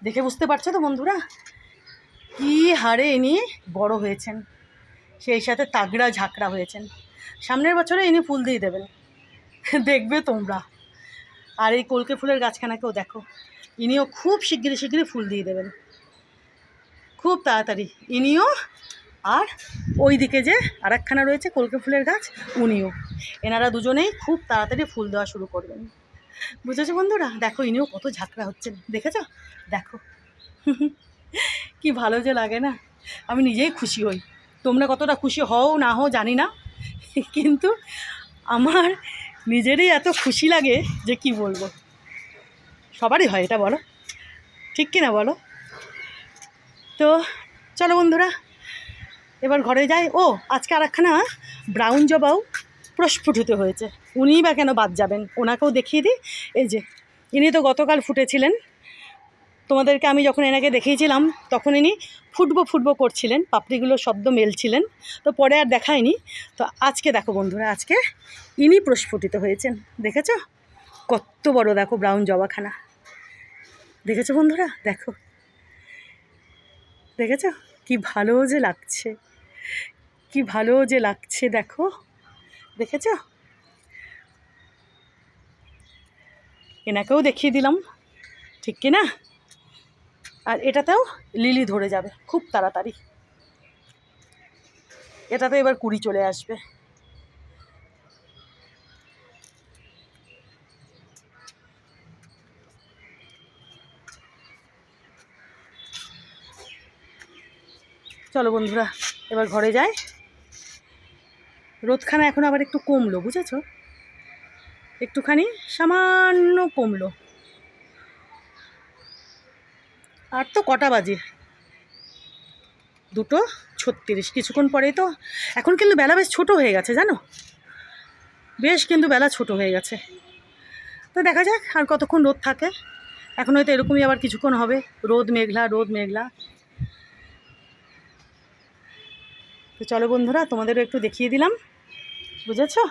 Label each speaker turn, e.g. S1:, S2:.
S1: দেখে বুঝতে পারছো তো বন্ধুরা কি হারে ইনি বড় হয়েছেন, সেই সাথে তাগড়া ঝাঁকড়া হয়েছেন। সামনের বছরে ইনি ফুল দিয়ে দেবেন, দেখবে তোমরা। আর এই কলকে ফুলের গাছখানাকেও দেখো, ইনিও খুব শিগগিরই ফুল দিয়ে দেবেন, খুব তাড়াতাড়ি ইনিও। আর ওই দিকে যে আরেকখানা রয়েছে কলকে ফুলের গাছ, উনিও, এনারা দুজনেই খুব তাড়াতাড়ি ফুল দেওয়া শুরু করবেন। বুঝেছো বন্ধুরা? দেখো ইনিও কত ঝাঁকড়া হচ্ছেন, দেখেছো? দেখো কি ভালো যে লাগে না, আমি নিজেই খুশি হই। তোমরা কতটা খুশি হও না হও জানি না, কিন্তু আমার নিজেরই এত খুশি লাগে যে কি বলবো। সবারই হয় এটা, বলো ঠিক কিনা বলো? তো চলো বন্ধুরা এবার ঘরে যাই। ও আজকে আরেকখানা ব্রাউন জবাও প্রস্ফুটিত হয়েছে, উনিই বা কেন বাদ যাবেন, ওনাকেও দেখিয়ে দিই। এই যে ইনি তো গতকাল ফুটেছিলেন, তোমাদেরকে আমি যখন এনাকে দেখিয়েছিলাম তখন ইনি ফুটবো করছিলেন, পাপড়িগুলো শব্দ মেলছিলেন, তো পরে আর দেখায়নি। তো আজকে দেখো বন্ধুরা, আজকে ইনি প্রস্ফুটিত হয়েছেন, দেখেছো কত বড়? দেখো ব্রাউন জবাখানা, দেখেছো বন্ধুরা? দেখো দেখেছো কি ভালো যে লাগছে, কি ভালো যে লাগছে, দেখো দেখেছো? এনাকেও দেখিয়ে দিলাম, ঠিক কিনা? আর এটাতেও লিলি ধরে যাবে খুব তাড়াতাড়ি, এটাতে এবার কুড়ি চলে আসবে। চলো বন্ধুরা এবার ঘরে যাই। রোদখানা এখন আবার একটু কমলো, বুঝেছো? একটুখানি সামান্য কমলো। আর তো কটা বাজে? 2:36, কিছুক্ষণ পরেই তো। এখন কিন্তু বেলা বেশ ছোটো হয়ে গেছে জানো, বেশ কিন্তু বেলা ছোটো হয়ে গেছে। তো দেখা যাক আর কতক্ষণ রোদ থাকে, এখন হয়তো এরকমই আবার কিছুক্ষণ হবে, রোদ মেঘলা। তো চলো বন্ধুরা তোমাদেরও একটু দেখিয়ে দিলাম, বুঝেছো?